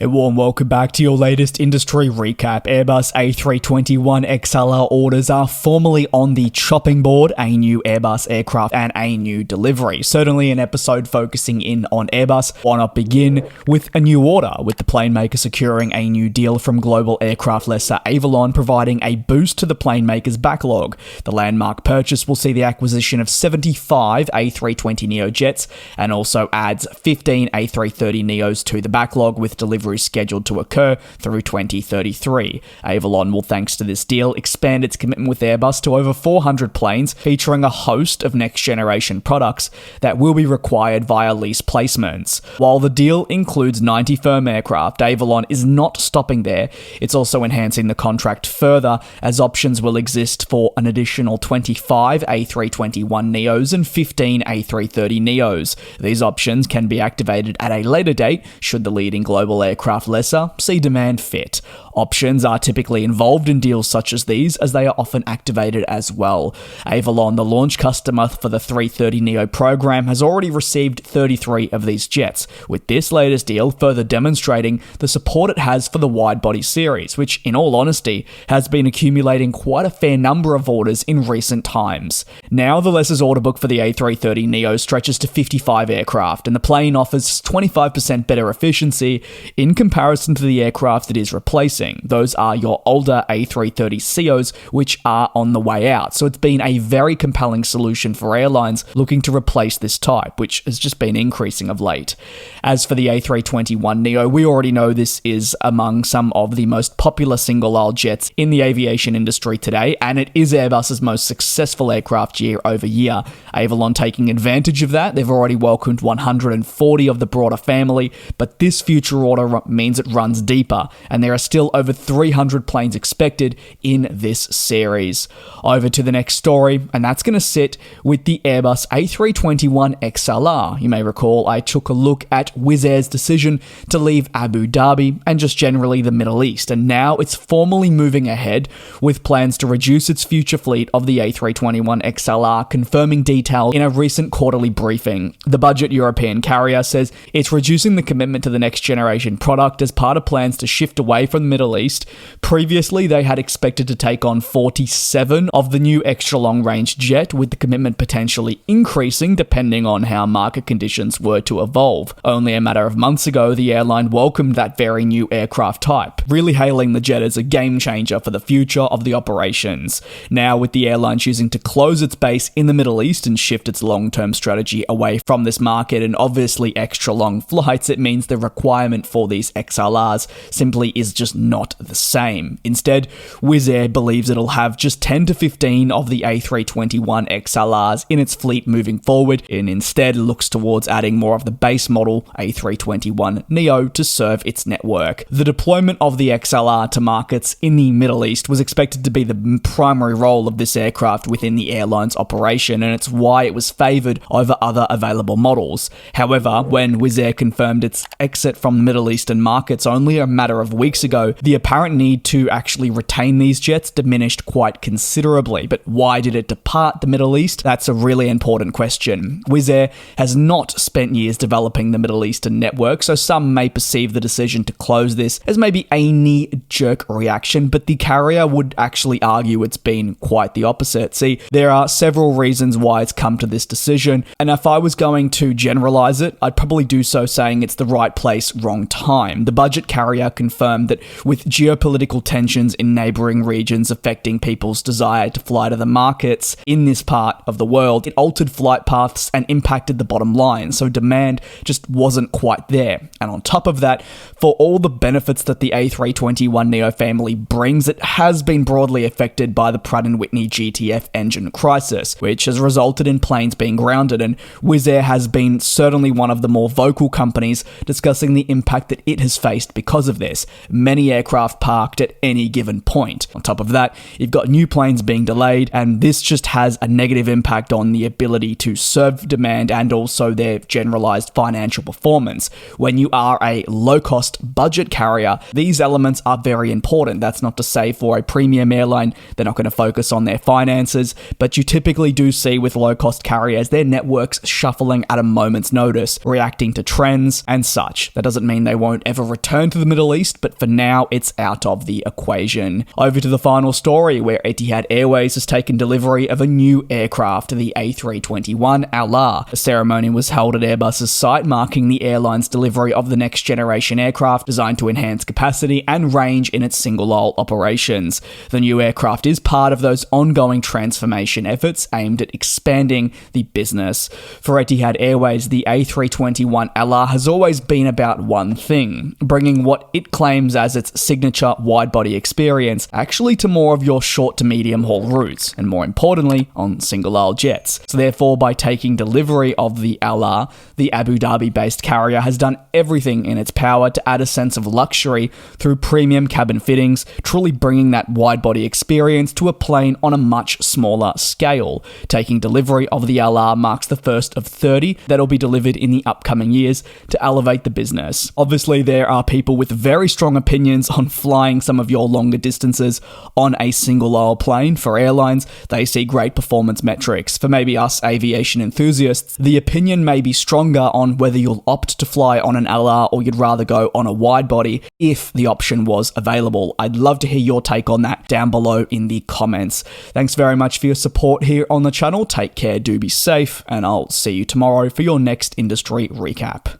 warm welcome back to your latest industry recap. Airbus A321XLR orders are formally on the chopping board, a new Airbus aircraft and a new delivery. Certainly an episode focusing in on Airbus. Why not begin with a new order, with the plane maker securing a new deal from global aircraft lessor Avolon, providing a boost to the plane maker's backlog. The landmark purchase will see the acquisition of 75 A320neo jets and also adds 15 A330neos to the backlog, with delivery scheduled to occur through 2033. Avolon will, thanks to this deal, expand its commitment with Airbus to over 400 planes, featuring a host of next-generation products that will be required via lease placements. While the deal includes 90 firm aircraft, Avolon is not stopping there. It's also enhancing the contract further, as options will exist for an additional 25 A321neos and 15 A330neos. These options can be activated at a later date, should the leading global aircraft lessor see demand fit. Options are typically involved in deals such as these, as they are often activated as well. Avolon, the launch customer for the 330neo program, has already received 33 of these jets, with this latest deal further demonstrating the support it has for the wide-body series, which, in all honesty, has been accumulating quite a fair number of orders in recent times. Now, the lessor's order book for the A330neo stretches to 55 aircraft, and the plane offers 25% better efficiency in comparison to the aircraft it is replacing. Those are your older A330ceos, which are on the way out. So it's been a very compelling solution for airlines looking to replace this type, which has just been increasing of late. As for the A321neo, we already know this is among some of the most popular single-aisle jets in the aviation industry today, and it is Airbus's most successful aircraft year over year. Avolon taking advantage of that. They've already welcomed 140 of the broader family, but this future order means it runs deeper, and there are still over 300 planes expected in this series. Over to the next story, and that's going to sit with the Airbus A321XLR. You may recall I took a look at Wizz Air's decision to leave Abu Dhabi and just generally the Middle East, and now it's formally moving ahead with plans to reduce its future fleet of the A321XLR, confirming details in a recent quarterly briefing. The budget European carrier says it's reducing the commitment to the next generation product as part of plans to shift away from the Middle East. Previously, they had expected to take on 47 of the new extra long-range jet, with the commitment potentially increasing depending on how market conditions were to evolve. Only a matter of months ago, the airline welcomed that very new aircraft type, really hailing the jet as a game changer for the future of the operations. Now, with the airline choosing to close its base in the Middle East and shift its long-term strategy away from this market and obviously extra long flights, it means the requirement for these XLRs simply is just not the same. Instead, Wizz Air believes it'll have just 10 to 15 of the A321XLRs in its fleet moving forward, and instead looks towards adding more of the base model A321neo to serve its network. The deployment of the XLR to markets in the Middle East was expected to be the primary role of this aircraft within the airline's operation, and it's why it was favoured over other available models. However, when Wizz Air confirmed its exit from the Middle Eastern markets only a matter of weeks ago, the apparent need to actually retain these jets diminished quite considerably. But why did it depart the Middle East? That's a really important question. Wizz Air has not spent years developing the Middle Eastern network, so some may perceive the decision to close this as maybe a knee-jerk reaction, but the carrier would actually argue it's been quite the opposite. See, there are several reasons why it's come to this decision, and if I was going to generalize it, I'd probably do so saying it's the right place, wrong time. The budget carrier confirmed that with geopolitical tensions in neighbouring regions affecting people's desire to fly to the markets in this part of the world, it altered flight paths and impacted the bottom line, so demand just wasn't quite there. And on top of that, for all the benefits that the A321neo family brings, it has been broadly affected by the Pratt & Whitney GTF engine crisis, which has resulted in planes being grounded, and Wizz Air has been certainly one of the more vocal companies discussing the impact that it has faced because of this. Many aircraft parked at any given point. On top of that, you've got new planes being delayed, and this just has a negative impact on the ability to serve demand and also their generalized financial performance. When you are a low-cost budget carrier, these elements are very important. That's not to say for a premium airline, they're not going to focus on their finances, but you typically do see with low-cost carriers, their networks shuffling at a moment's notice, reacting to trends and such. That doesn't mean they won't ever return to the Middle East, but for now, it's out of the equation. Over to the final story, where Etihad Airways has taken delivery of a new aircraft, the A321 ALAR. A ceremony was held at Airbus's site, marking the airline's delivery of the next generation aircraft designed to enhance capacity and range in its single-aisle operations. The new aircraft is part of those ongoing transformation efforts aimed at expanding the business. For Etihad Airways, the A321 ALAR has always been about one thing, bringing what it claims as its signature wide-body experience actually to more of your short to medium haul routes, and more importantly, on single-aisle jets. So therefore, by taking delivery of the ALAR, the Abu Dhabi-based carrier has done everything in its power to add a sense of luxury through premium cabin fittings, truly bringing that wide-body experience to a plane on a much smaller scale. Taking delivery of the ALAR marks the first of 30 that'll be delivered in the upcoming years to elevate the business. Obviously, there are people with very strong opinions on flying some of your longer distances on a single-aisle plane. For airlines, they see great performance metrics. For maybe us aviation enthusiasts, the opinion may be stronger on whether you'll opt to fly on an ALAR or you'd rather go on a wide-body if the option was available. I'd love to hear your take on that down below in the comments. Thanks very much for your support here on the channel. Take care, do be safe, and I'll see you tomorrow for your next industry recap.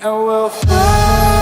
And we'll fly.